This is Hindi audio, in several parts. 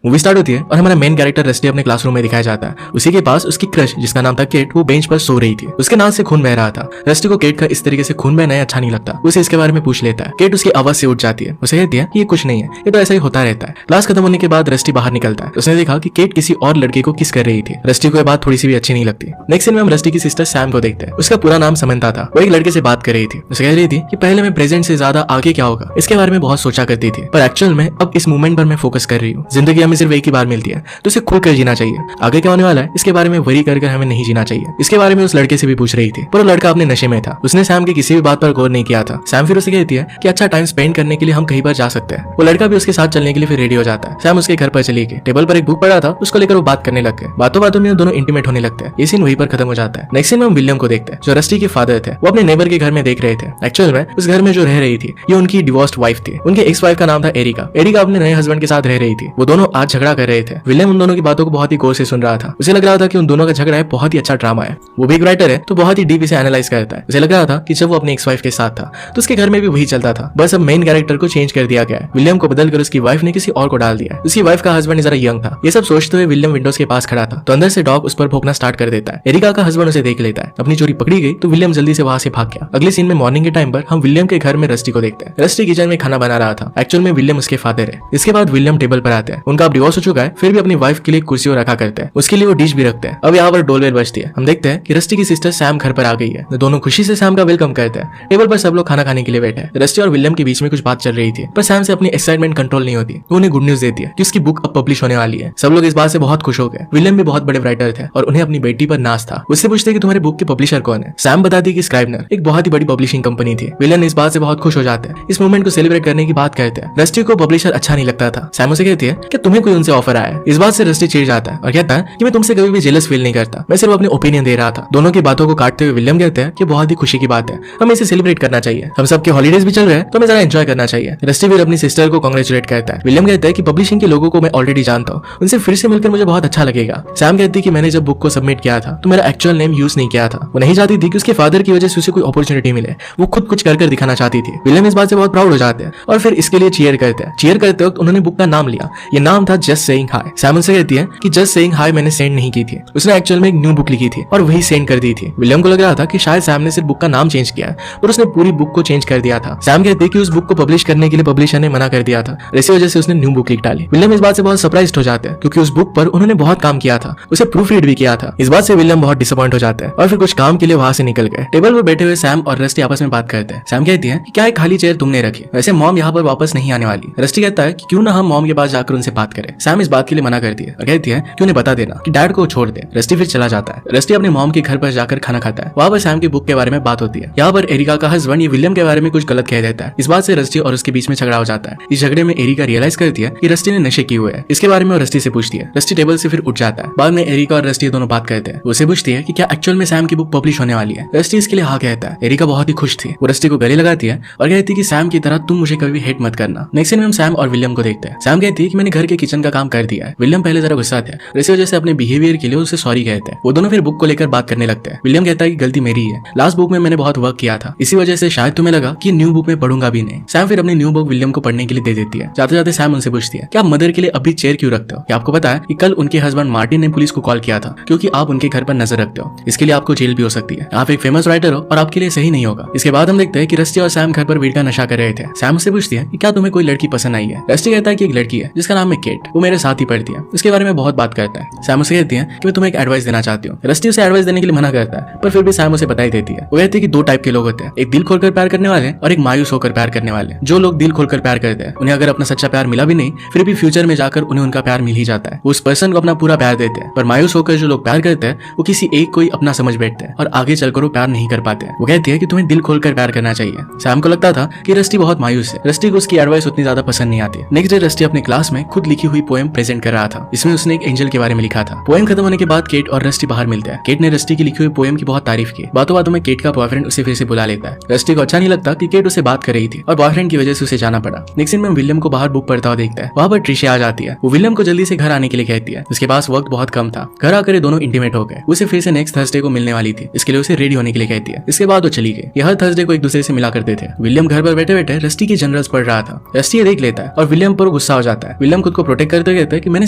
मूवी स्टार्ट होती है और हमारा मेन कैरेक्टर रस्टी अपने क्लासरूम में दिखाया जाता है। उसी के पास उसकी क्रश जिसका नाम था केट वो बेंच पर सो रही थी। उसके नाक से खून बह रहा था। रस्टी को केट का इस तरीके से खून बहना अच्छा नहीं लगता। उसे इसके बारे में पूछ लेता है। केट उसकी आवाज से उठ जाती है। उसे कहती है कि ये कुछ नहीं है, ये तो ऐसा ही होता रहता है। क्लास खत्म होने के बाद रस्टी बाहर निकलता है। उसने देखा कि केट किसी और लड़के को किस कर रही थी। रस्टी को यह बात थोड़ी सी भी अच्छी नहीं लगती। नेक्स्ट सीन में हम रस्टी की सिस्टर सैम को देखते हैं। उसका पूरा नाम समंता था। वो एक लड़के से बात कर रही थी। उसे कह रही थी कि पहले मैं प्रेजेंट से ज्यादा आगे क्या होगा इसके बारे में बहुत सोचा करती थी, पर एक्चुअल में अब इस मूवमेंट पर मैं फोकस कर रही हूँ। जिंदगी हमें सिर्फ एक ही बार मिलती है तो उसे खुलकर जीना चाहिए। आगे क्या होने वाला है इसके बारे में वरी कर हमें नहीं जीना चाहिए। इसके बारे में उस लड़के से भी पूछ रही थी, पर वो लड़का अपने नशे में था। उसने सैम की किसी भी बात पर गौर नहीं किया था। सैम फिर उसे कहती है कि अच्छा टाइम स्पेंड करने के लिए हम कहीं पर जा सकते हैं। वो लड़का भी उसके साथ चलने के लिए फिर रेडी हो जाता है। सैम उसके घर पर चली गई। टेबल पर एक बुक पड़ा था, उसको लेकर वो बात करने लग गए। बातों बातों में दोनों इंटीमेट होने लगते हैं। ये सीन वहीं पर खत्म हो जाता है। नेक्स्ट सीन में हम विलियम को देखते हैं जो रस्टी के फादर थे। वो अपने नेबर के घर में देख रहे थे। एक्चुअल में उस घर में जो रह रही थी ये उनकी डिवोर्स्ड वाइफ थी। उनके एक्स वाइफ का नाम था एरिका। एरिका अपने नए हस्बैंड के साथ रह रही थी। वो दोनों आज झगड़ा कर रहे थे। विलियम उन दोनों की बातों को बहुत ही गौर से सुन रहा था। उसे लग रहा था कि उन दोनों का झगड़ा है बहुत ही अच्छा ड्रामा है। वो भी एक राइटर है तो बहुत ही डीप इसे एनालाइज करता है। उसे लग रहा था कि जब वो अपनी एक्स वाइफ के साथ था तो उसके घर में भी वही चलता था, बस अब मेन कैरेक्टर को चेंज कर दिया गया है। विलियम को बदलकर उसकी वाइफ ने किसी और को डाल दिया। उसकी वाइफ का हस्बैंड जरा यंग था। ये सब सोचते हुए विलियम विंडोज के पास खड़ा था तो अंदर से डॉग उस पर भौंकना स्टार्ट कर देता है। एरिका का हस्बैंड उसे देख लेता है। अपनी चोरी पकड़ी गई तो विलियम जल्दी से वहां से भाग गया। अगले सीन में मॉर्निंग के टाइम पर हम विलियम के घर में रस्टी को देखते हैं। रस्टी किचन में खाना बना रहा था। एक्चुअल में विलियम उसके फादर है। इसके बाद विलियम टेबल पर आते हैं। उनका अब डिवोर्स हो चुका है, फिर भी अपनी वाइफ के लिए कुर्सी रखा करते हैं। उसके लिए वो डिश भी रखते हैं। अब यहाँ पर डोरबेल बजती है। हम देखते हैं कि रस्टी की सिस्टर सैम घर पर आ गई है। दोनों खुशी से सैम का वेलकम करते हैं। टेबल पर सब लोग खाना खाने के लिए बैठे हैं। रस्टी और विलियम के बीच में कुछ बात चल रही थी, पर सैम से अपनी एक्साइटमेंट कंट्रोल नहीं होती। वो उन्हें गुड न्यूज देती है कि उसकी बुक अब पब्लिश होने वाली है। सब लोग इस बात से बहुत खुश हो गए। विलियम भी बहुत बड़े राइटर थे और उन्हें अपनी बेटी पर नाज था। उससे पूछते कि तुम्हारे बुक के पब्लिशर कौन है। सैम बताती कि स्क्राइबनर एक बहुत ही बड़ी पब्लिशिंग कंपनी थी। विलियम इस बात से बहुत खुश हो जाते हैं। इस मूवमेंट को सेलिब्रेट करने की बात करते हैं। रस्टी को पब्लिशर अच्छा नहीं लगता था। सैम उसे कहती है कि तुम्हें कोई उनसे ऑफर आया है। इस बात से रस्टी चिढ़ जाता है और कहता है कि मैं तुमसे कभी भी जेलस फील नहीं करता, मैं सिर्फ अपने ओपिनियन दे रहा था। दोनों की बातों को काटते हुए विलियम कहते हैं कि बहुत ही खुशी की बात है, हमें इसे सेलिब्रेट करना चाहिए। हम सबके हॉलीडेज भी चल रहे हैं तो हमें जरा एंजॉय करना चाहिए। रस्टी फिर अपनी सिस्टर को कांग्रेचुलेट करता है। विलियम कहता है कि पब्लिशिंग के लोगों को मैं ऑलरेडी जानता हूँ, उनसे फिर से मिलकर मुझे बहुत अच्छा लगेगा। सैम कहती है कि मैंने जब बुक को सबमिट किया था तो मेरा एक्चुअल नेम यूज नहीं किया था। वो नहीं चाहती थी कि उसके फादर की वजह से उसे कोई अपॉर्चुनिटी मिले। वो खुद कुछ कर दिखाना चाहती थी। विलियम इस बात से बहुत प्राउड हो जाते हैं और फिर इसके लिए चीयर करते हैं। चीयर करते वक्त उन्होंने बुक का नाम लिया। ये नाम था जस्ट सेइंग हाय। सैम से कहती है कि जस्ट सेइंग हाय मैंने सेंड नहीं की थी, उसने एक्चुअल में एक न्यू बुक लिखी थी और वही सेंड कर दी थी। विलियम को लग रहा था कि शायद सैम ने सिर्फ बुक का नाम चेंज किया है और उसने पूरी बुक को चेंज कर दिया था। सैम कहती है कि उस बुक को पब्लिश करने के लिए पब्लिशर ने मना कर दिया था, इसी वजह से उसने न्यू बुक लिख डाली। विलियम इस बात से बहुत सरप्राइज्ड हो जाते हैं क्योंकि उस बुक पर उन्होंने बहुत काम किया था, उसे प्रूफ रीड भी किया था। इस बात से विलियम बहुत डिसअपॉइंट हो जाता है और फिर कुछ काम के लिए वहां से निकल गए। टेबल पर बैठे हुए सैम और रस्टी आपस में बात करते हैं। सैम कहती है कि क्या एक खाली चेयर तुमने रखी, वैसे मॉम यहाँ पर वापस नहीं आने वाली। रस्टी कहता है कि क्यों ना हम मॉम के पास जाकर उनसे बात करें। सैम इस बात के लिए मना करती है और कहती है कि उन्हें बता देना कि डैड को छोड़ दे। रस्टी फिर चला जाता है। रस्टी अपने मॉम के घर पर जाकर खाना खाता है। वहाँ पर सैम की बुक के बारे में बात होती है। यहाँ पर एरिका का हस्बैंड ये विलियम के बारे में कुछ गलत कह देता है। इस बात से रस्टी और उसके बीच में झगड़ा हो जाता है। इस झगड़े में एरिका रियलाइज करती है कि रस्टी ने नशे किए हुए हैं। इसके बारे में वो रस्टी से पूछती है। रस्टी टेबल से फिर उठ जाता है। बाद में एरिका और रस्टी दोनों बात करते हैं। उसे पूछती है कि क्या एक्चुअल में सैम की बुक पब्लिश होने वाली है। रस्टी इसके लिए हाँ कहता है। एरिका बहुत ही खुश थी। वो रस्टी को गले लगाती है और कहती है कि सैम की तरह तुम मुझे कभी हेट मत करना। नेक्स्ट सीन में हम सैम और विलियम को देखते हैं। सैम कहती है कि मैंने घर के किचन का काम कर दिया है। विलियम पहले जरा गुस्सा था, इसी वजह से अपने बिहेवियर के लिए उसे सॉरी कहते हैं। वो दोनों फिर बुक को लेकर बात करने लगते हैं। विलियम कहता है कि गलती मेरी है, लास्ट बुक में मैंने बहुत वर्क किया था, इसी वजह से शायद तुम्हें लगा कि न्यू बुक में पढ़ूंगा भी नहीं। सैम फिर अपनी न्यू बुक विलियम को पढ़ने के लिए दे देती है। जाते जाते सैम उनसे पूछती है कि आप मदर के लिए अभी चेयर क्यों रखते हो। क्या आपको पता है कि कल उनके हस्बैंड मार्टिन ने पुलिस को कॉल किया था क्योंकि आप उनके घर पर नजर रखते हो, इसके लिए आपको जेल भी हो सकती है। आप एक फेमस राइटर हो और आपके लिए सही नहीं होगा। इसके बाद हम देखते हैं कि रस्टी और सैम घर पर वीड का नशा कर रहे थे। सैम से पूछती है कि क्या तुम्हें कोई लड़की पसंद आई है। रस्टी कहता है कि एक लड़की है जिसका नाम है केट, वो मेरे साथ ही पढ़ती है, उसके बारे में बहुत बात करता है। सैम उसे कहती है कि मैं तुम्हें एक एडवाइस देना चाहती हूँ। रस्टी उसे एडवाइस देने के लिए मना करता है, पर फिर भी सैम उसे बता ही देती है। वो कहती है कि दो टाइप के लोग होते हैं, एक दिल खोलकर प्यार करने वाले और एक मायूस होकर प्यार करने वाले। जो लोग दिल खोलकर प्यार करते हैं उन्हें अगर अपना सच्चा प्यार मिला भी नहीं फिर भी फ्यूचर में जाकर उन्हें उनका प्यार मिल ही जाता है। वो उस पर्सन को अपना पूरा प्यार देते हैं। पर मायूस होकर जो लोग प्यार करते हैं वो किसी एक को ही अपना समझ बैठते हैं और आगे चलकर वो प्यार नहीं कर पाते हैं। वो कहती है कि तुम्हें दिल खोलकर प्यार करना चाहिए। सैम को लगता था कि रस्टी बहुत मायूस है। रस्टी को उसकी एडवाइस उतनी ज्यादा पसंद नहीं आती। नेक्स्ट डे रस्टी अपने क्लास में खुद लिखी हुई पोएम प्रेजेंट कर रहा था। इसमें उसने एक एंजल के बारे में लिखा था। पोएम खत्म होने के बाद केट और रस्टी बाहर मिलते हैं। केट ने रस्टी की लिखी हुई पोएम की बहुत तारीफ की। बातों बातों में केट का बॉयफ्रेंड उसे फिर से बुला लेता है। रस्टी को अच्छा नहीं लगता कि केट उसे बात कर रही थी और बॉयफ्रेंड की वजह से उसे जाना पड़ा। नेक्स्ट सीन में विलियम को बाहर बुक पढ़ता हुआ देखता है। वहाँ पर ट्रिशिया आ जाती है। वो विलियम को जल्दी से घर आने के लिए कहती है। उसके पास वक्त बहुत कम था। घर आकर दोनों इंटीमेट हो गए। उसे फिर से नेक्स्ट थर्सडे को मिलने वाली थी, इसके लिए उसे रेडी होने के लिए कहती है। इसके बाद वो चली गई। ये हर थर्सडे को एक दूसरे से मिला करते थे। विलियम घर पर बैठे बैठे रस्टी की जनरल्स पढ़ रहा था। रस्टी ये देख लेता है और विलियम पर गुस्सा हो जाता है। विलियम खुद को प्रोटेक्ट करते कहता है कि मैंने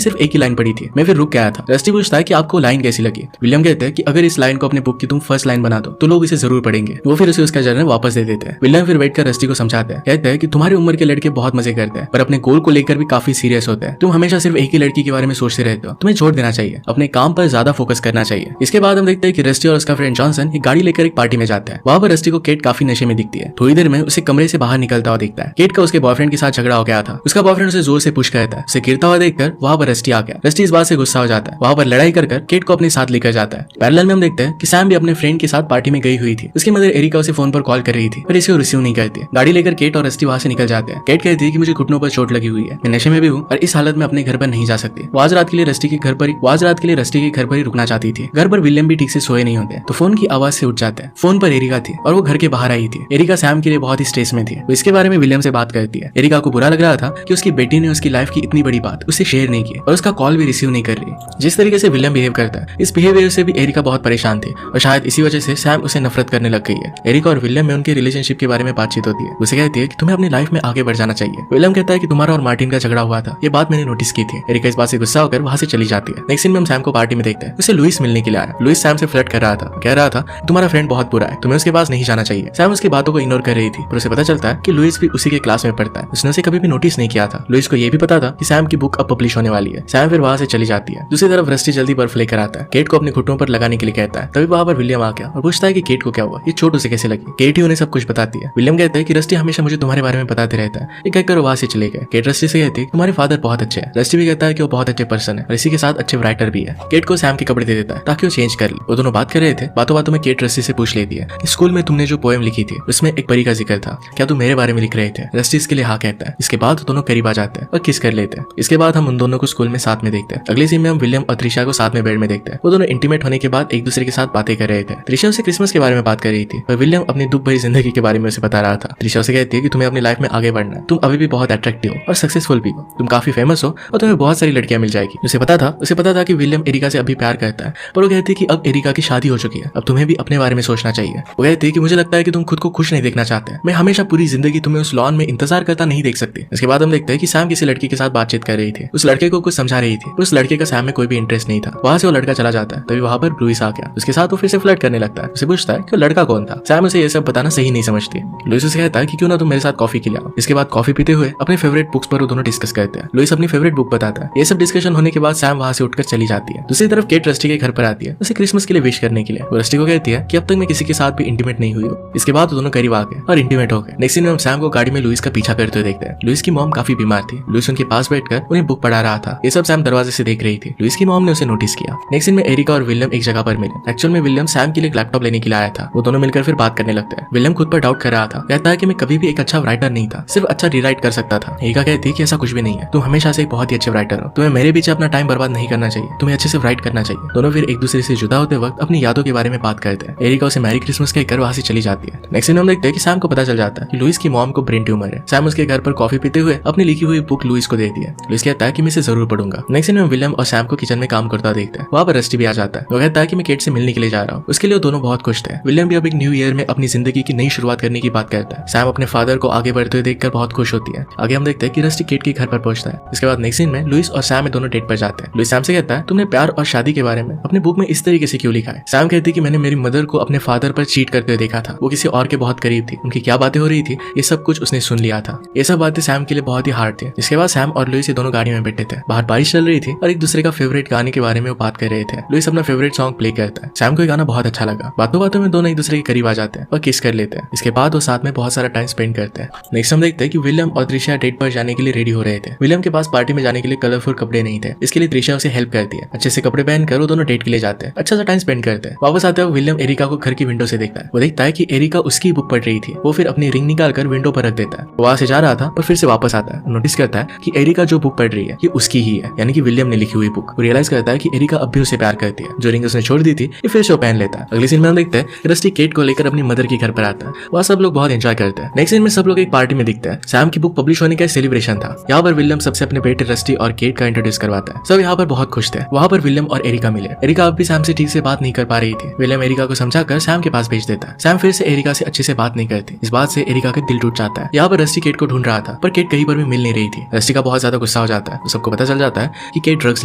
सिर्फ एक ही लाइन पढ़ी थी, मैं फिर रुक गया था। रस्टी पूछता है कि आपको लाइन कैसी लगी। विलियम कहते हैं कि अगर इस लाइन को अपने बुक की तुम फर्स्ट लाइन बना दो तो लोग इसे जरूर पढ़ेंगे। वो फिर उसे उसका जर्नल वापस दे देते हैं। विलियम फिर बैठ कर रस्टी को समझाते हैं, कहते हैं कि तुम्हारी उम्र के लड़के बहुत मजे करते हैं पर अपने गोल को लेकर भी काफी सीरियस होते हैं। तुम हमेशा सिर्फ एक ही लड़की के बारे में सोचते रहते हो, तुम्हें छोड़ देना चाहिए, अपने काम पर ज्यादा फोकस करना चाहिए। इसके बाद हम देखते हैं कि रस्टी और उसका फ्रेंड जॉनसन एक गाड़ी लेकर एक पार्टी में जाता है। वहां पर रस्टी को केट काफी नशे में दिखती है। थोड़ी देर में उसे कमरे से बाहर निकलता हुआ दिखता है। केट का उसके बॉयफ्रेंड के साथ झगड़ा हो गया था। उसका बॉयफ्रेंड उसे जोर से पुश करता है। उसे गिरता हुआ देखकर वहां पर रस्टी आ गया। रस्टी इस बात से गुस्सा हो जाता है। वहां पर लड़ाई कर केट को अपने साथ लेकर जाता है। पैरेलल में हम देखते हैं कि सैम भी अपने फ्रेंड के साथ पार्टी में गई हुई थी। उसकी मदर एरिका उसे फोन पर कॉल कर रही थी पर इसे रिसीव नहीं करती। गाड़ी लेकर केट और रस्टी वहां से निकल जाते हैं। केट कहती है कि मुझे घुटनों पर चोट लगी हुई है, मैं नशे में भी हूँ और इस हालत में अपने घर पर नहीं जा सकती। वो आज रात के लिए रस्टी के घर पर ही रुकना चाहती थी। घर पर विलियम भी ठीक से सोए नहीं होते तो फोन की आवाज से उठ जाते हैं। फोन पर एरिका थी और वो घर के बाहर आई थी। एरिका सैम के लिए बहुत ही स्ट्रेस में थी। वो इसके बारे में विलियम से बात करती है। एरिका को बुरा लग रहा था कि उसकी बेटी ने उसकी लाइफ की इतनी बड़ी बात उससे शेयर नहीं की और उसका कॉल भी रिसीव नहीं कर रही। जिस तरीके से विलियम बिहेव करता है, इस बिहेवियर से भी एरिका बहुत परेशान थी और शायद इसी वजह से सैम उसे नफरत करने लग गई है। एरिका और विलियम में उनके रिलेशनशिप के बारे में बातचीत होती है। उसे कहती है कि तुम्हें अपनी लाइफ में आगे बढ़ जाना चाहिए। विलियम कहता है कि तुम्हारा और मार्टिन का झगड़ा हुआ था, ये बात मैंने नोटिस की थी। एरिका इस बात से गुस्सा होकर वहां से चली जाती है। नेक्स्ट सीन में हम सैम को पार्टी में देखते हैं। उसे लुइस मिलने के लिए आया। लुइस सैम से फ्लर्ट कर रहा था, कह रहा था तुम्हारा फ्रेंड बहुत बुरा है, तुम्हें उसके पास नहीं जाना चाहिए। सैम उसकी बातों को इग्नोर कर रही थी पर उसे पता चलता है कि लुइस भी उसी के क्लास में पढ़ता है। उसने उसे कभी भी नोटिस नहीं किया था। लुइस को यह भी पता था कि सैम की बुक अब पब्लिश होने वाली है। सैम फिर वहां से चली जाती है। दूसरी तरफ रस्टी जल्दी बर्फ लेकर आता है। केट को अपने घुटनों पर लगाने के लिए कहता है। तभी वहां पर विलियम आ गया और पूछता है कि केट को क्या हुआ, ये चोट उसे कैसे लगी। केट ही उन्हें सब कुछ बताती है। विलियम कहता है कि रस्टी हमेशा मुझे तुम्हारे बारे में बताते रहता है। ये कहकर वहां से चले गए। केट रस्टी से कहती है तुम्हारे फादर बहुत अच्छे हैं। रस्टी भी कहता है कि वो बहुत अच्छे पर्सन है और इसी के साथ अच्छे राइटर भी है। केट को सैम के कपड़े दे देता है ताकि वो चेंज कर ले। वो दोनों बात कर रहे थे। बातों बातों में केट रस्टी से पूछ लेती है स्कूल में तुमने जो पोएम लिखी थी उसमें एक परी का जिक्र था, क्या तुम मेरे बारे में लिख रहे थे। रस्टी इसके लिए हाँ कहता है। इसके बाद दोनों करीब आ जाते हैं और किस कर लेते हैं। इसके बाद हम उन दोनों को स्कूल में साथ में देखते हैं। अगले सीन में हम विलियम और त्रिशा को साथ में बेड में देखते हैं। वो दोनों इंटीमेट होने के बाद एक दूसरे के साथ बातें कर रहे थे। त्रिशा उसे क्रिसमस के बारे में बात कर रही थी और विलियम अपनी दुख भरी जिंदगी के बारे में उसे बता रहा था। त्रिशा उसे कहती है कि तुम्हें अपनी लाइफ में आगे बढ़ना है, तुम अभी भी बहुत अट्रैक्टिव हो और सक्सेसफुल भी हो, तुम काफी फेमस हो और तुम्हें बहुत सारी लड़कियां मिल जाएगी। उसे पता था कि विलियम एरिका से अभी प्यार करता है पर वो कहती है कि अब एरिका की शादी हो चुकी है, अब तुम्हें भी अपने बारे में सोचना चाहिए। वो कहती है कि मुझे लगता है कि तुम खुद को खुश नहीं देखना चाहते, मैं हमेशा पूरी जिंदगी तुम्हें उस लॉन में इंतजार करता नहीं देख सकती। इसके बाद हम देखते हैं कि सैम किसी लड़की के साथ बातचीत कर रही थी। उस लड़के को कुछ समझा रही थी पर उस लड़के का सैम में कोई भी इंटरेस्ट नहीं था। वहां से वो लड़का चला जाता है। तभी वहां पर लुइस आ गया। उसके साथ वो फिर से फ्लर्ट करने लगता है। उसे पूछता है कि वो लड़का कौन था। सैम उसे ये सब बताना सही नहीं समझती। लुइस उसे कहता है कि क्यों ना तुम मेरे साथ कॉफी के लिए आओ। इसके बाद कॉफी पीते हुए अपने फेवरेट बुक्स पर वो दोनों डिस्कस करते हैं। लुइस अपनी फेवरेट बुक बताता है। ये सब डिस्कशन होने के बाद सैम वहां से उठकर चली जाती है। दूसरी तरफ केट रस्टी के घर पर आती है उसे क्रिसमस के लिए विश करने के लिए। वो रस्टी को कहती है कि अब तक मैं किसी के साथ भी इंटीमेट नहीं हुई हूँ। इसके बाद दोनों करीब आ गए और इंटीमेट हो गए। नेक्स्ट सीन में हम सैम को गाड़ी में लुइस का पीछा करते हुए देखते हैं। लुइस की मॉम काफी बीमार थी। लुइस उनके पास बैठकर उन्हें बुक पढ़ा रहा था। ये सब सैम दरवाजे से देख रही थी। लुइस की मॉम ने उसे नोटिस किया। नेक्स्ट सीन में एरिका और विलियम एक जगह पर मिले। एक्चुअल में विलियम सैम के लिए एक लैपटॉप लेने के लिए आया था। वो दोनों मिलकर फिर बात करने लगते हैं। विलियम खुद पर डाउट कर रहा था, कहता है कि मैं कभी भी एक अच्छा राइटर नहीं था, सिर्फ अच्छा रीराइट कर सकता था। एरिका कहती है कि ऐसा कुछ भी नहीं है, तुम हमेशा से एक बहुत ही अच्छे राइटर हो, तुम्हें मेरे पीछे अपना टाइम बर्बाद नहीं करना चाहिए, तुम्हें अच्छे से राइट करना चाहिए। दोनों फिर एक दूसरे से जुदा होते वक्त अपनी यादों के बारे में बात करते हैं। एरिका उसे मैरी क्रिसमस कहकर वहां से चली जाती है। नेक्स्ट सीन हम देखते हैं कि सैम को पता चल जाता है कि लुइस की मॉम को ब्रेन ट्यूमर है। सैम उसके घर पर कॉफी पीते हुए अपनी लिखी हुई बुक लुइस को देती है। लुइस कहता है कि मैं इसे जरूर पढ़ूंगा। नेक्स्ट सीन में विलियम और सैम को किचन में काम करता देखते हैं। वहां पर रस्टी भी आ जाता है। वो कहता है कि मैं केट से मिलने के लिए जा रहा हूँ। उसके लिए दोनों बहुत खुश थे। विलियम भी अब एक न्यू ईयर में अपनी जिंदगी की नई शुरुआत करने की बात करता है। सैम अपने फादर को आगे बढ़ते हुए देखकर बहुत खुश होती है। आगे हम देखते हैं कि रस्टी केट के घर पर पहुंचता है। इसके बाद नेक्स्ट सीन में लुइस और सैम दोनों डेट पर जाते हैं। लुइस सैम से कहता है तुमने प्यार और शादी के बारे में अपने बुक में इस तरीके से क्यों लिखा है। सैम कहती है कि मैंने मेरी मदर को अपने फादर पर चीट करते हुए देखा था, वो किसी और के बहुत करीब थी, उनकी क्या बातें हो रही थी ये सब कुछ उसने सुन लिया था। ये सब बातें सैम के लिए बहुत ही हार्ड थी। इसके बाद सैम और लुइस दोनों गाड़ी में बैठे थे। बाहर बारिश चल रही थी और एक दूसरे का फेवरेट गाने के बारे में वो बात कर रहे थे। लुइस अपना फेवरेट सॉन्ग प्ले करता है। सैम को ये गाना बहुत अच्छा लगा। बातों बातों में दोनों एक दूसरे के करीब आ जाते हैं और किस कर लेते हैं। इसके बाद वो साथ में बहुत सारा टाइम स्पेंड करते हैं। नेक्स्ट हम देखते हैं कि विलियम और त्रिशा डेट पर जाने के लिए रेडी हो रहे थे। विलियम के पास पार्टी में जाने के लिए कलरफुल कपड़े नहीं थे, इसके लिए त्रिशा उसे हेल्प करती है। अच्छे से कपड़े पहनकर वो दोनों डेट के लिए जाते हैं। अच्छा सा टाइम स्पेंड करते हैं। वापस आते हुए विलियम एरिका को घर की विंडो से देखता है। वो देखता है कि एरिका उसकी बुक पढ़ रही थी। वो फिर अपनी रिंग निकाल कर विंडो पर रख देता है। वहां से जा रहा था पर फिर से वापस आता है। नोटिस करता है कि एरिका जो बुक पढ़ रही है ये उसकी ही है, यानी कि विलियम ने लिखी हुई बुक। वो रियलाइज करता है कि एरिका अब भी उसे प्यार करती है। जो रिंग उसने छोड़ दी थी ये फिर से वो पहन लेता है। अगले सीन में हम देखते हैं रस्टी केट को लेकर अपनी मदर के घर पर आता है। वहाँ सब लोग बहुत एंजॉय करते हैं। नेक्स्ट सीन में सब लोग एक पार्टी में दिखते हैं। सैम की बुक पब्लिश होने का सेलिब्रेशन था। यहाँ पर विलियम सबसे अपने बेटे रस्टी और केट का इंट्रोड्यूस करवाता है। सब यहाँ पर बहुत खुश थे। वहाँ पर विलियम और एरिका मिले। एरिका अब भी सैम से ठीक से बात नहीं कर पा रही थी। विलियम एरिका को समझाकर सैम के पास भेज देता है। सैम फिर से एरिका से अच्छे से बात नहीं करती। इस बात से एरिका का दिल टूट जाता है। यहाँ पर रस्टी केट को ढूंढ रहा था पर केट कहीं पर भी मिल नहीं रही थी। रस्टी का बहुत ज्यादा गुस्सा गुस्सा हो जाता है तो सबको पता चल जाता है कि केट ड्रग्स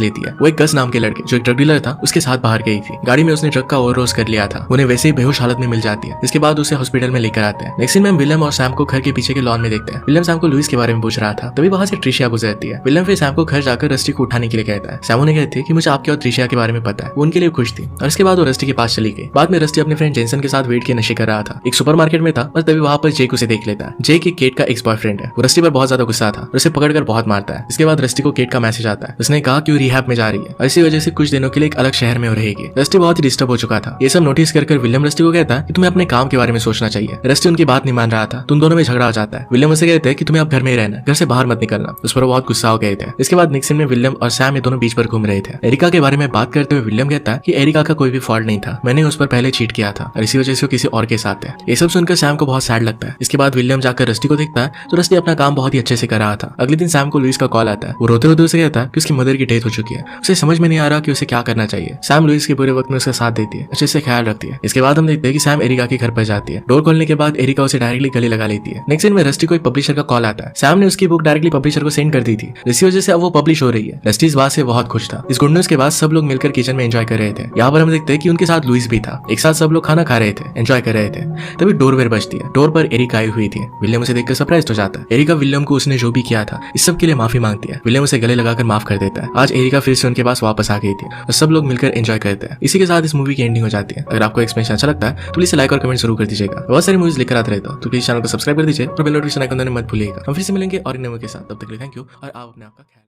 लेती है। वो एक गस नाम के लड़के जो एक ड्रग डीलर था उसके साथ बाहर गई थी। गाड़ी में उसने ड्रग का ओवरडोज कर लिया था। उन्हें वैसे ही बेहोश हालत में मिल जाती है। इसके बाद उसे हॉस्पिटल में लेकर आते हैं। नेक्स्ट सीन में विलियम और सैम को घर के पीछे के लॉन में देखते हैं। विलियम सैम को लुइस के बारे में पूछ रहा था, तभी वहां से ट्रिशिया गुजरती है। विलियम फिर सैम को घर जाकर रस्टी को उठाने के लिए कहता है। सैम उन्हें कहते हैं कि मुझे आपके और ट्रिशिया के बारे में पता है। वो उनके लिए खुश थी और इसके बाद वो रस्टी के पास चली गई। बाद में रस्टी अपने फ्रेंड जेसन के साथ वेट के नशे कर रहा था। एक सुपरमार्केट में था और तभी वहां पर जेक उसे देख लेता है। जेक एक केट का एक्स बॉयफ्रेंड है। वो रस्टी पर बहुत ज्यादा गुस्सा था और उसे पकड़कर बहुत मारता है। इसके बाद रस्टी को केट का मैसेज आता है। उसने कहा कि वो रिहैब में जा रही है और इसी वजह से कुछ दिनों के लिए एक अलग शहर में वो रहेगी। रस्टी बहुत ही डिस्टर्ब हो चुका था। ये सब नोटिस कर विलियम रस्टी को कहता है कि तुम्हें अपने काम के बारे में सोचना चाहिए। रस्टी उनकी बात नहीं मान रहा था। तुम दोनों में झगड़ा हो जाता है। विलियम उसे कहते हैं कि तुम्हें अब घर में ही रहना, घर से बाहर मत निकलना। उस पर वो बहुत गुस्सा हो गए थे। इसके बाद नेक्स्ट सीन में विलियम और सैम ये दोनों बीच पर घूम रहे थे। एरिका के बारे में बात करते हुए विलियम कहता है कि एरिका का कोई भी फॉल्ट नहीं था, मैंने उस पर पहले चीट किया था और इसी वजह से वो किसी और के साथ है। ये सब सुनकर सैम को बहुत सैड लगता है। इसके बाद विलियम जाकर रस्टी को देखता है तो रस्टी अपना काम बहुत ही अच्छे से कर रहा था। अगले दिन सैम को लुइस का कॉल आता है। वो रोते रोते उसे कहता है कि उसकी मदर की डेथ हो चुकी है। उसे समझ में नहीं आ रहा कि उसे क्या करना चाहिए। सैम लुइस के बुरे वक्त में उसका साथ देती है, अच्छे से ख्याल रखती है। इसके बाद हम देखते हैं कि सैम एरिका के घर पर जाती है। डोर खोलने के बाद एरिका उसे डायरेक्टली गले लगा लेती है। नेक्स्ट सीन में रस्टी को एक पब्लिशर का कॉल आता है। सैम ने उसकी बुक डायरेक्टली पब्लिशर को सेंड कर दी थी, इसी वजह से अब वो पब्लिश हो रही है। रस्टी इस बात से बहुत खुश था। इस गुड न्यूज के बाद सब लोग मिलकर किचन में एंजॉय कर रहे थे। यहाँ पर हम देखते हैं कि उनके साथ लुइस भी था। एक साथ सब लोग खाना खा रहे थे, एंजॉय कर रहे थे। तभी डोर बेल बजती है। डोर पर एरिका आई हुई थी। विलियम उसे देखकर सरप्राइज हो जाता है। एरिका विलियम को उसने जो भी किया था इस सब के लिए माफी मांगती है। विलियम उसे गले लगाकर माफ कर देता है। आज एरिका फिर से उनके पास वापस आ गई थी और सब लोग मिलकर एंजॉय करते हैं। इसी के साथ इस मूवी की एंडिंग हो जाती है। अगर आपको एक्सप्लेनेशन अच्छा लगता है तो प्लीज लाइक और कमेंट जरूर कर दीजिएगा। बहुत सारी मूवीज लेकर आते रहता हूं तो प्लीज चैनल को सब्सक्राइब कर दीजिए और बेल नोटिफिकेशन आइकन दबाना मत भूलिएगा। हम फिर से मिलेंगे और इन मूवी के साथ। तब तक के लिए थैंक यू और आप अपने आप का ख्याल